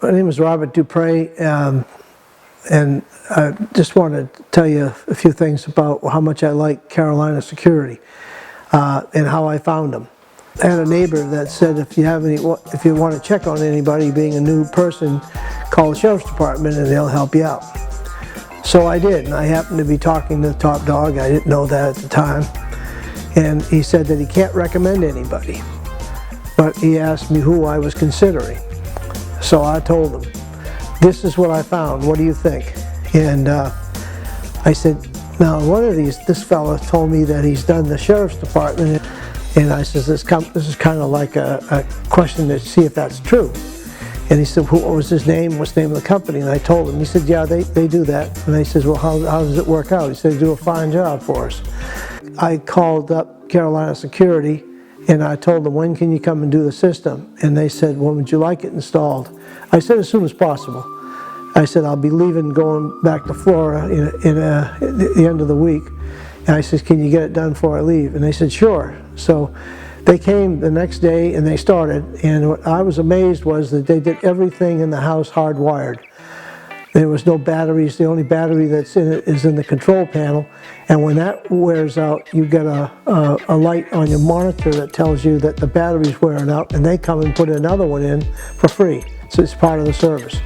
My name is Robert Dupre, and I just want to tell you a few things about how much I like Carolina Security and how I found them. I had a neighbor that said if you want to check on anybody being a new person, call the Sheriff's Department and they'll help you out. So I did, and I happened to be talking to the top dog. I didn't know that at the time. And he said that he can't recommend anybody. But he asked me who I was considering. So I told him, this is what I found, what do you think? And I said, now this fella told me that he's done the Sheriff's Department, and I said, this is kind of like a question to see if that's true. And he said, what was his name, what's the name of the company? And I told him, he said, yeah, they do that. And I said, well, how does it work out? He said, they do a fine job for us. I called up Carolina Security, and I told them, when can you come and do the system? And they said, when would you like it installed? I said, as soon as possible. I said, I'll be leaving, going back to Florida at the end of the week. And I said, can you get it done before I leave? And they said, sure. So they came the next day and they started. And what I was amazed was that they did everything in the house hardwired. There was no batteries. The only battery that's in it is in the control panel. And when that wears out, you get a light on your monitor that tells you that the battery's wearing out, and they come and put another one in for free. So it's part of the service.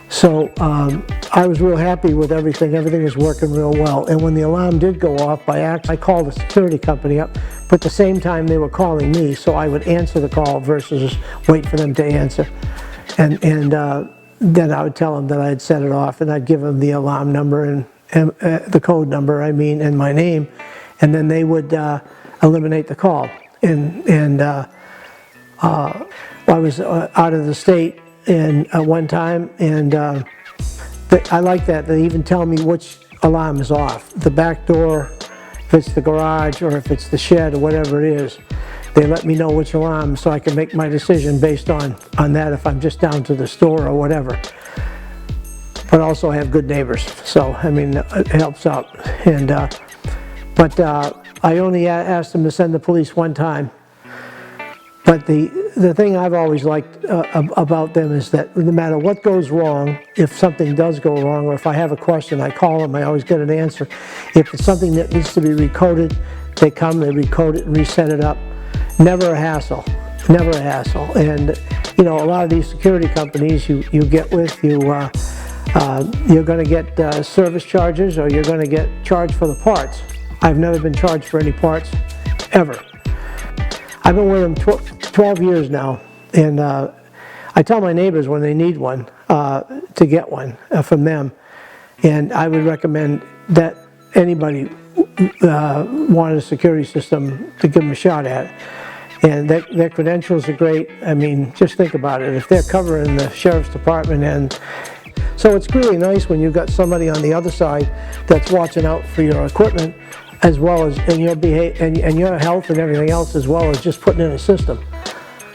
So I was real happy with everything. Everything was working real well. And when the alarm did go off by accident, I called the security company up, but at the same time they were calling me, so I would answer the call versus wait for them to answer. And then I would tell them that I had set it off, and I'd give them the alarm number and the code number, and my name, and then they would eliminate the call. And I was out of the state one time, and I like that. They even tell me which alarm is off. The back door, if it's the garage, or if it's the shed, or whatever it is. They let me know which alarm, so I can make my decision based on that if I'm just down to the store or whatever. But also I have good neighbors, so I mean it helps out. And but I only asked them to send the police one time. But the thing I've always liked about them is that no matter what goes wrong, if something does go wrong, or if I have a question, I call them, I always get an answer. If it's something that needs to be recoded, they come, they recode it and reset it up. Never a hassle, never a hassle. And you know, a lot of these security companies you get with, you're going to get service charges, or you're going to get charged for the parts. I've never been charged for any parts, ever. I've been with them 12 years now, and I tell my neighbors when they need one to get one from them, and I would recommend that anybody wanted a security system to give them a shot at it. And their credentials are great. I mean, just think about it. If they're covering the Sheriff's Department, and so it's really nice when you've got somebody on the other side that's watching out for your equipment, as well as and your health and everything else, as well as just putting in a system.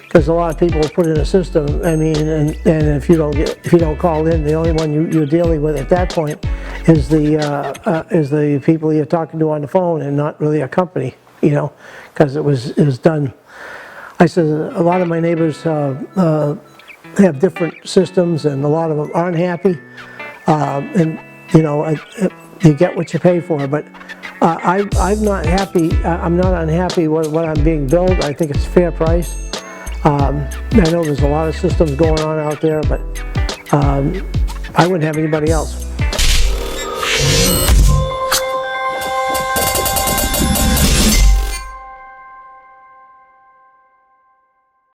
Because a lot of people put in a system. I mean, and if you don't call in, the only one you're dealing with at that point is the people you're talking to on the phone, and not really a company, you know, because it was done. I said a lot of my neighbors have different systems, and a lot of them aren't happy. And you know, you get what you pay for. But I'm not happy. I'm not unhappy with what I'm being billed. I think it's a fair price. I know there's a lot of systems going on out there, but I wouldn't have anybody else.